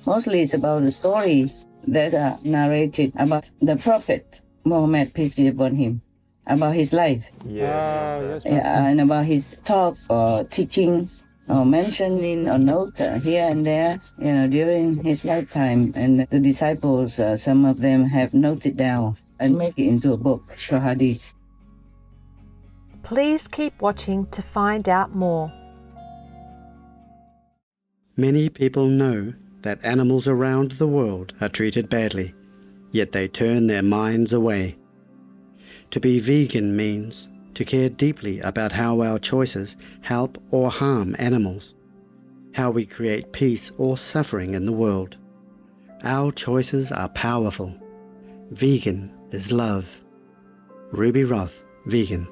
Mostly it's about the stories that are narrated about the Prophet Muhammad, peace be upon him, about his life. And about his talk or teachings or mentioning or notes here and there, during his lifetime. And the disciples, some of them have noted down and make it into a book, for hadith. Please keep watching to find out more. Many people know that animals around the world are treated badly, yet they turn their minds away. To be vegan means to care deeply about how our choices help or harm animals, how we create peace or suffering in the world. Our choices are powerful. Vegan is love. Ruby Roth, vegan.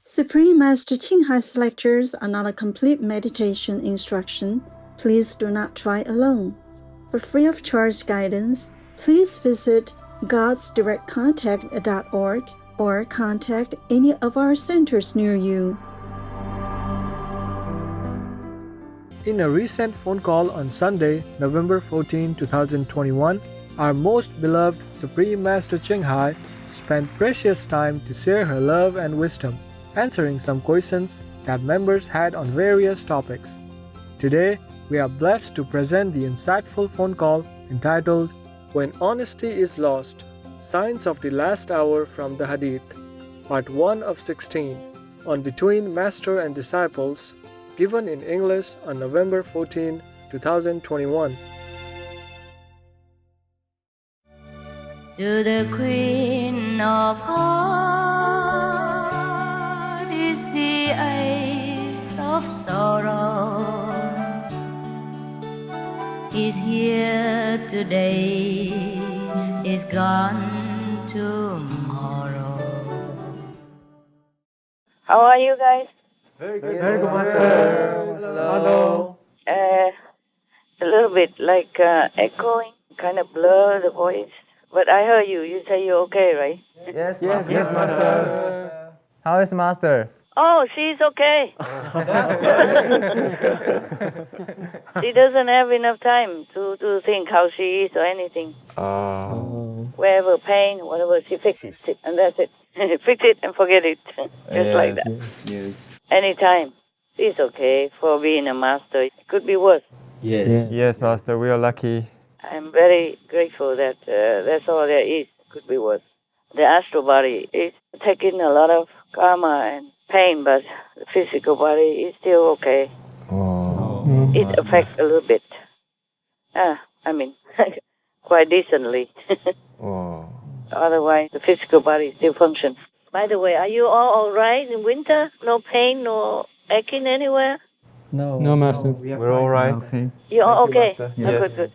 Supreme Master Ching Hai's lectures are not a complete meditation instruction. Please do not try alone. For free of charge guidance, please visit godsdirectcontact.org or contact any of our centers near you. In a recent phone call on Sunday, November 14, 2021, our most beloved Supreme Master Ching Hai spent precious time to share her love and wisdom, answering some questions that members had on various topics. Today, we are blessed to present the insightful phone call entitled When Honesty is Lost, Signs of the Last Hour from the Hadith, Part 1 of 16, on Between Master and Disciples, given in English on November 14, 2021. To the Queen of Hearts is the ace of sorrow. He's here today, he's gone tomorrow. How are you guys? Very good, Master. Hello. A little bit like echoing, kind of blur the voice. But I heard you. You say you're okay, right? Yes, Master. How is Master? Oh, she's okay. She doesn't have enough time to think how she is or anything. Wherever pain, whatever, she fixes it, and that's it. Fix it and forget it. Just like that. Yes. Anytime. She's okay for being a master. It could be worse. Yes, Master. We are lucky. I'm very grateful that that's all there is. Could be worse. The astral body is taking a lot of karma and pain, but the physical body is still okay. It affects a little bit. Quite decently. Otherwise, the physical body still functions. By the way, are you all right in winter? No pain, no aching anywhere? No, Master. We're all right. Okay. You're all okay? Yes. Good.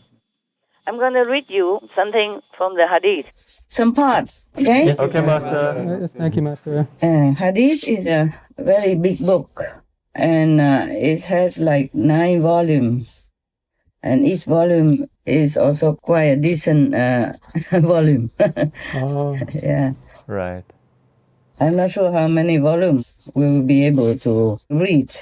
I'm going to read you something from the Hadith. Some parts, okay? Okay, Master. Yes, thank you, Master. Hadith is a very big book, and it has like 9 volumes. And each volume is also quite a decent volume. Yeah. Right. I'm not sure how many volumes we will be able to read.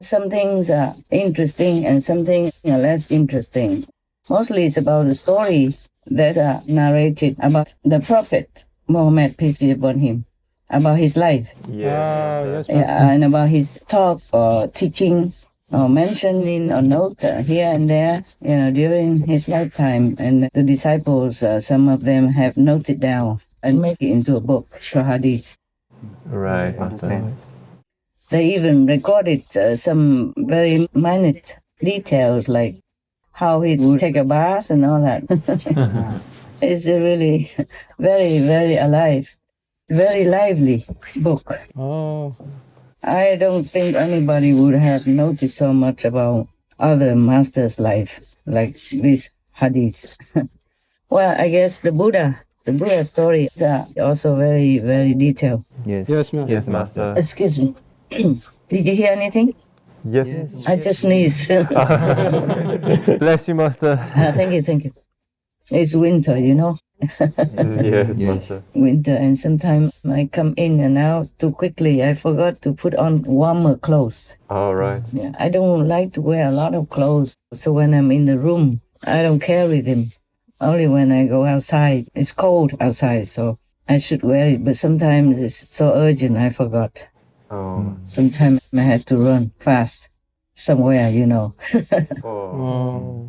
Some things are interesting and some things are less interesting. Mostly it's about the stories that are narrated about the Prophet Muhammad, peace be upon him, about his life. And about his talk or teachings or mentioning or notes here and there, during his lifetime. And the disciples, some of them have noted down and make it into a book, for hadith. Right, Master. They even recorded some very minute details, like how he would take a bath and all that. It's a really very, very alive, very lively book. I don't think anybody would have noticed so much about other masters' life like this hadith. Well, I guess the Buddha stories are also very, very detailed. Yes, Master. Yes, Master. Excuse me. Did you hear anything? Yes. I just sneezed. Bless you, Master. Thank you. It's winter, you know. Yes, Master. Winter, and sometimes I come in and out too quickly. I forgot to put on warmer clothes. All right. Yeah, I don't like to wear a lot of clothes. So when I'm in the room, I don't carry them. Only when I go outside. It's cold outside, so I should wear it. But sometimes it's so urgent, I forgot. Oh. Sometimes I have to run fast somewhere, you know. Oh.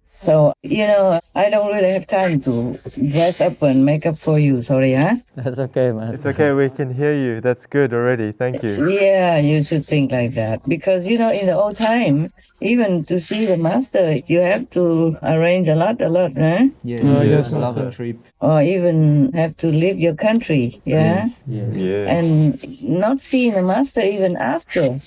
So, you know, I don't really have time to dress up and make up for you. Sorry, huh? That's okay, Master. It's okay, we can hear you. That's good already. Thank you. Yeah, you should think like that. Because, you know, in the old time, even to see the master, you have to arrange a lot, huh? Yes, Master. Trip. Or even have to leave your country, yeah? Yes. Yeah. And not seeing the master even after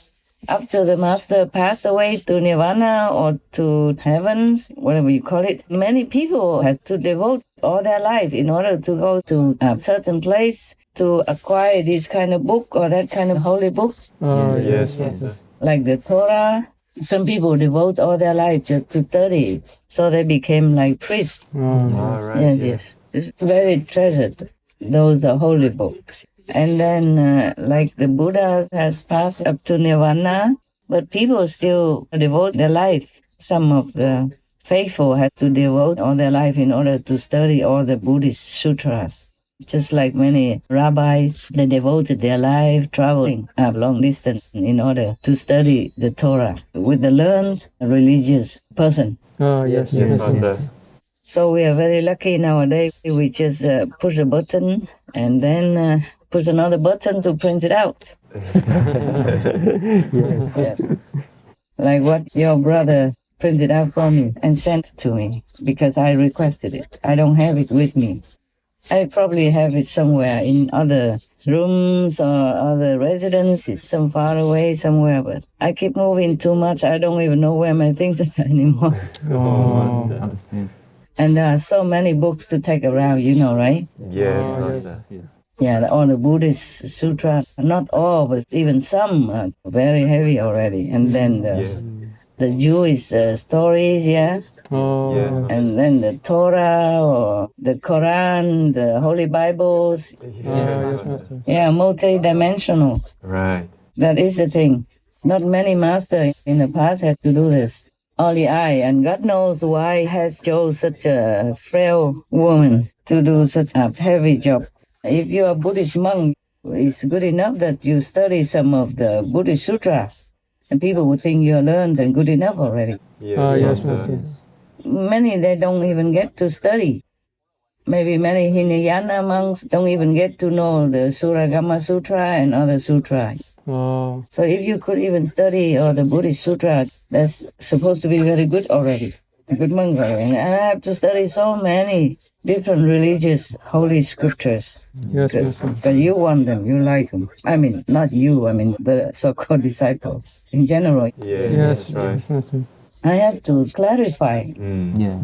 the master passed away to nirvana or to heavens, whatever you call it. Many people have to devote all their life in order to go to a certain place to acquire this kind of book or that kind of holy book. Yes, Master. Like the Torah. Some people devote all their life just to study, so they became like priests. All right. Yes. It's very treasured. Those are holy books. And then, like the Buddha has passed up to nirvana, but people still devote their life. Some of the faithful had to devote all their life in order to study all the Buddhist sutras. Just like many rabbis, they devoted their life traveling a long distance in order to study the Torah with the learned religious person. Yes, Master. So we are very lucky nowadays. We just push a button and then push another button to print it out. Yes. Like what your brother printed out for me and sent to me because I requested it. I don't have it with me. I probably have it somewhere in other rooms or other residences, some far away somewhere, but I keep moving too much. I don't even know where my things are anymore. Understand. And there are so many books to take around, you know, right? Yes, Master. Yeah, all the Buddhist sutras, not all, but even some are very heavy already. And then the Jewish stories, yeah. Yes. And then the Torah or the Quran, the Holy Bibles. Yes, Master. Yeah, multi-dimensional. Right. That is the thing. Not many masters in the past had to do this. Only I, and God knows why has chose such a frail woman to do such a heavy job. If you're a Buddhist monk, it's good enough that you study some of the Buddhist sutras, and people would think you're learned and good enough already. Yes, Master. Many, they don't even get to study. Maybe many Hinayana monks don't even get to know the Suragama Sutra and other sutras. So if you could even study all the Buddhist sutras, that's supposed to be very good already. A good monk already. And I have to study so many different religious holy scriptures. Because you want them, you like them. I mean, not you, I mean the so-called disciples in general. Yes, right. I have to clarify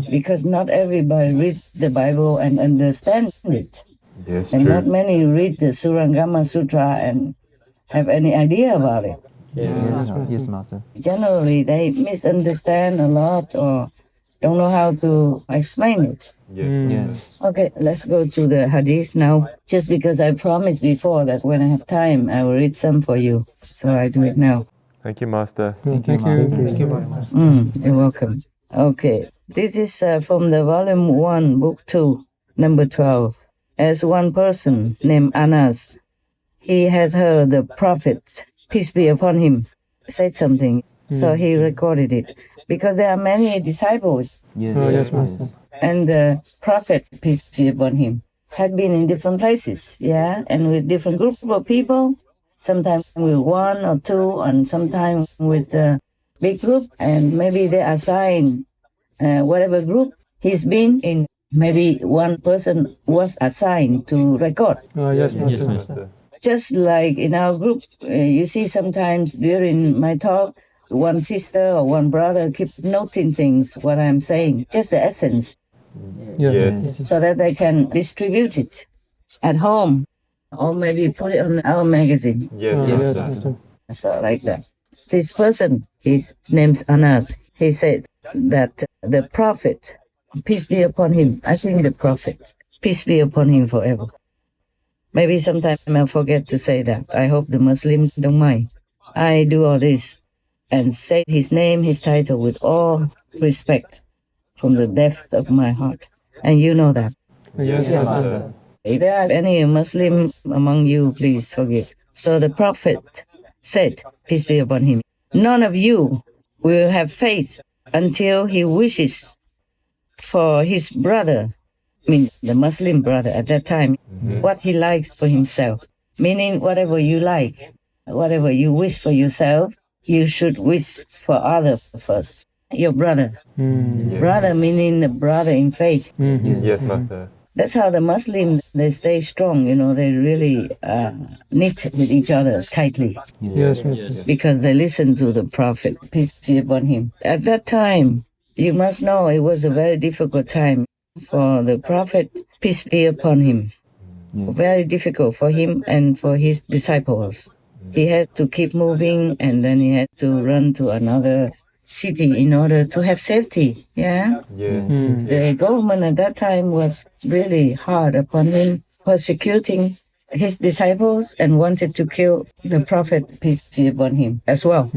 because not everybody reads the Bible and understands it. Yes, And true. not many read the Surangama Sutra and have any idea about it. Yes, Master. Generally, they misunderstand a lot or don't know how to explain it. Yes. Okay, let's go to the hadith now. Just because I promised before that when I have time, I will read some for you. So I do it now. Thank you, Master. Thank you, Master. You're welcome. Okay, this is from the volume 1, book 2, number 12. As one person named Anas, he has heard the Prophet, peace be upon him, said something. So he recorded it. Because there are many disciples. Yes, Master. And the Prophet, peace be upon him, had been in different places, yeah, and with different groups of people. Sometimes with one or two, and sometimes with a big group. And maybe they assign whatever group he's been in. Maybe one person was assigned to record. Yes, Master. Just like in our group, you see sometimes during my talk, one sister or one brother keeps noting things, what I'm saying, just the essence, Yes. so that they can distribute it at home or maybe put it on our magazine. Yes, Master. So like that. This person, his name's Anas, he said that the Prophet peace be upon him. I think the Prophet, peace be upon him forever. Maybe sometimes I forget to say that. I hope the Muslims don't mind. I do all this and say his name, his title with all respect from the depth of my heart. And you know that. Yes, Master. If there are any Muslims among you, please forgive. So the Prophet said, peace be upon him, none of you will have faith until he wishes for his brother, means the Muslim brother at that time, what he likes for himself. Meaning whatever you like, whatever you wish for yourself, you should wish for others first. Your brother. Brother meaning the brother in faith. Yes, Master. That's how the Muslims, they stay strong, they really knit with each other tightly. Yes, Master. Because they listen to the Prophet, peace be upon him. At that time, you must know it was a very difficult time for the Prophet, peace be upon him. Very difficult for him and for his disciples. He had to keep moving and then he had to run to another city in order to have safety. Yeah. Yes. The government at that time was really hard upon him, persecuting his disciples and wanted to kill the Prophet, peace be upon him, as well.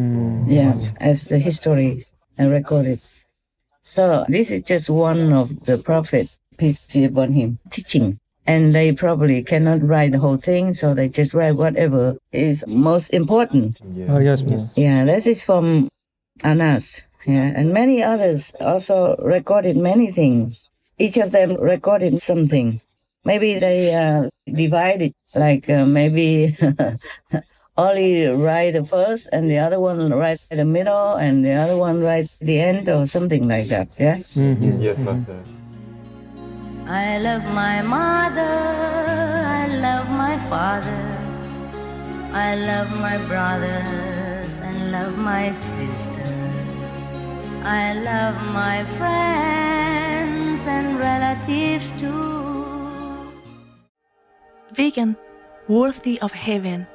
Yeah, as the history recorded. So this is just one of the Prophets, peace be upon him, teaching. And they probably cannot write the whole thing, so they just write whatever is most important. Oh, yes, Master. Yeah, this is from Anas. Yeah, and many others also recorded many things. Each of them recorded something. Maybe they divided, like maybe only write the first and the other one writes the middle and the other one writes the end or something like that. Yeah. Yes, Master. I love my mother, I love my father, I love my brothers and love my sisters. I love my friends and relatives too. Vegan, worthy of heaven.